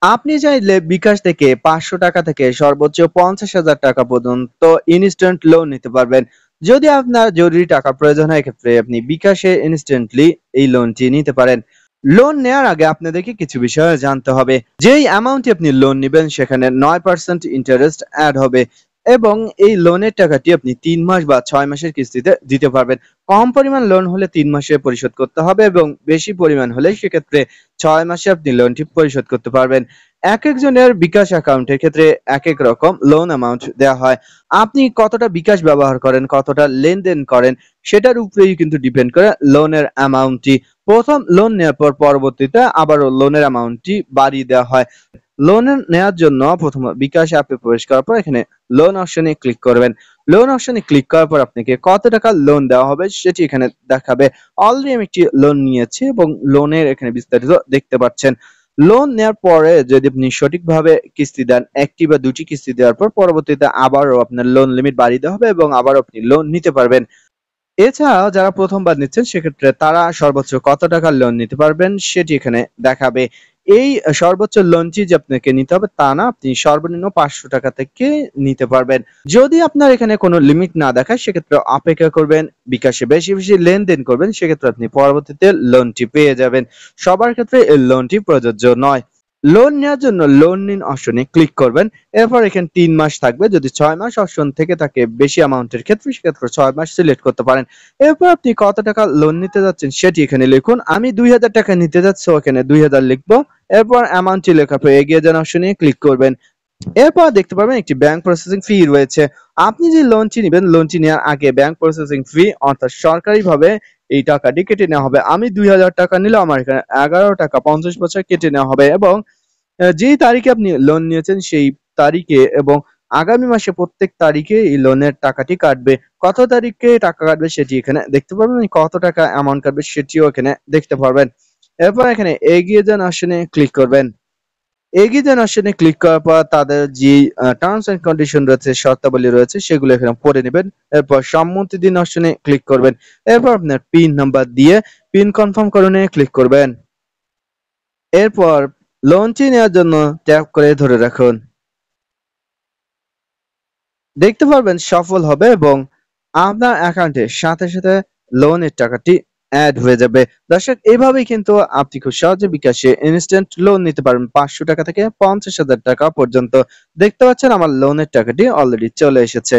আপনি চাইলে বিকাশ থেকে ৫০০ টাকা থেকে সর্বোচ্চ ৫০,০০০ টাকা পর্যন্ত ইনস্ট্যান্ট লোন নিতে পারবেন। যদি আপনার জরুরি টাকা প্রয়োজন হয় এক্ষেত্রে আপনি বিকাশে ইনস্ট্যান্টলি এই লোনটি নিতে পারেন। লোন নেওয়ার আগে আপনাদেরকে কিছু বিষয় জানতে হবে। যেই অ্যামাউন্টে আপনি লোন নিবেন সেখানে ৯% ইন্টারেস্ট এড হবে এবং এই লোনের টাকাটি আপনি ৩ মাস বা ৬ মাসের কিস্তিতে দিতে পারবেন। কম পরিমাণ লোন হলে ৩ মাসে পরিশোধ করতে হবে এবং বেশি পরিমাণ হলে সেক্ষেত্রে ৬ মাসে আপনি লোনটি পরিশোধ করতে পারবেন। একেকজনের বিকাশ অ্যাকাউন্টের ক্ষেত্রে একেক রকম লোন অ্যামাউন্ট দেওয়া হয়। আপনি কতটা বিকাশ ব্যবহার করেন, কতটা লেনদেন করেন সেটার উপরেই কিন্তু ডিপেন্ড করে লোনের অ্যামাউন্টটি। ১ম লোন নেওয়ার পর পরবর্তীতে আবারও লোনের অ্যামাউন্টটি বাড়িয়ে দেওয়া হয়। লোন নেওয়ার জন্য প্রথমে বিকাশ অ্যাপে প্রবেশ করার পর এখানে লোন অপশনে ক্লিক করবেন। লোন অপশনে ক্লিক করার পর আপনাকে কত টাকা লোন দেওয়া হবে সেটি এখানে দেখাবে। অলরেডি আমি একটি লোন নিয়েছি এবং লোনের এখানে বিস্তারিত দেখতে পাচ্ছেন। লোন নেওয়ার পরে যদি আপনি সঠিকভাবে কিস্তি দেন, ১ টি বা ২ টি কিস্তি দেওয়ার পর পরবর্তীতে আবারও আপনার লোন লিমিট বাড়িয়ে দেওয়া হবে এবং আবারও আপনি লোন নিতে পারবেন। এছাড়াও যারা ১ম বার নিচ্ছেন সেক্ষেত্রে তারা সর্বোচ্চ কত টাকার লোন নিতে পারবেন সেটি এখানে দেখাবে। এই সর্বোচ্চ লোনটি যে আপনাকে নিতে হবে তা না, আপনি সর্বনিম্ন ৳৫০০ থেকে নিতে পারবেন। যদি আপনার এখানে কোনো লিমিট না দেখায় সেক্ষেত্রে অপেক্ষা করবেন, বিকাশে বেশি লেনদেন করবেন সেক্ষেত্রে আপনি পরবর্তীতে লোনটি পেয়ে যাবেন। সবার ক্ষেত্রে এই লোনটি প্রযোজ্য নয়। লোন নেওয়ার জন্য লোন নিন অপশনে ক্লিক করবেন। এরপর এখানে ৩ মাস থাকবে। যদি ৬ মাস অপশন থেকে থাকে বেশি অ্যামাউন্টের ক্ষেত্রে সেক্ষেত্রে ৬ মাস সিলেক্ট করতে পারেন। এরপর আপনি কত টাকা লোন নিতে যাচ্ছেন সেটি এখানে লিখুন। আমি ৳২,০০০ নিতে যাচ্ছি, সো এখানে ২,০০০ লিখব। এরপর অ্যামাউন্টটি লেখার পর এগিয়ে যান অপশনে ক্লিক করবেন। এরপর দেখতে পারবেন একটি ব্যাংক প্রসেসিং ফি রয়েছে। আপনি যে লোনটি নিবেন, লোনটি নেওয়ার আগে ব্যাংক প্রসেসিং ফি অর্থাৎ সরকারিভাবে এই টাকাটি কেটে নেওয়া হবে। আমি ৳২,০০০ নিলে আমার এখানে ৳১১.৫০ কেটে নেওয়া হবে এবং যেই তারিখে আপনি লোন নিয়েছেন সেই তারিখে এবং আগামী মাসে প্রত্যেক তারিখে এই লোনের টাকাটি কাটবে। কত তারিখে টাকা কাটবে সেটি এখানে দেখতে পারবেন। কত টাকা অ্যামাউন্ট কাটবে সেটিও এখানে দেখতে পারবেন। এরপর এখানে এগিয়ে যান অপশনে ক্লিক করবেন। এগিয়ে যান অপশনে ক্লিক করার পর তাদের যে টার্মস অ্যান্ড কন্ডিশন রয়েছে, শর্তাবলী রয়েছে সেগুলো এখানে পড়ে নিবেন। এরপর সম্মতি দিন অপশনে ক্লিক করবেন। এরপর আপনার পিন নাম্বার দিয়ে পিন কনফার্ম করণে ক্লিক করবেন। এরপর লোনটি নেওয়ার জন্য ট্যাপ করে ধরে রাখুন। দেখতে পারবেন সফল হবে এবং আপনার অ্যাকাউন্টে সাথে লোনের টাকাটি এড হয়ে যাবে। দর্শক এভাবেই কিন্তু আপনি খুব সহজে বিকাশে ইনস্ট্যান্ট লোন নিতে পারবেন ৳৫০০ থেকে ৳৫০,০০০ পর্যন্ত। দেখতে পাচ্ছেন আমার লোনের টাকাটি অলরেডি চলে এসেছে।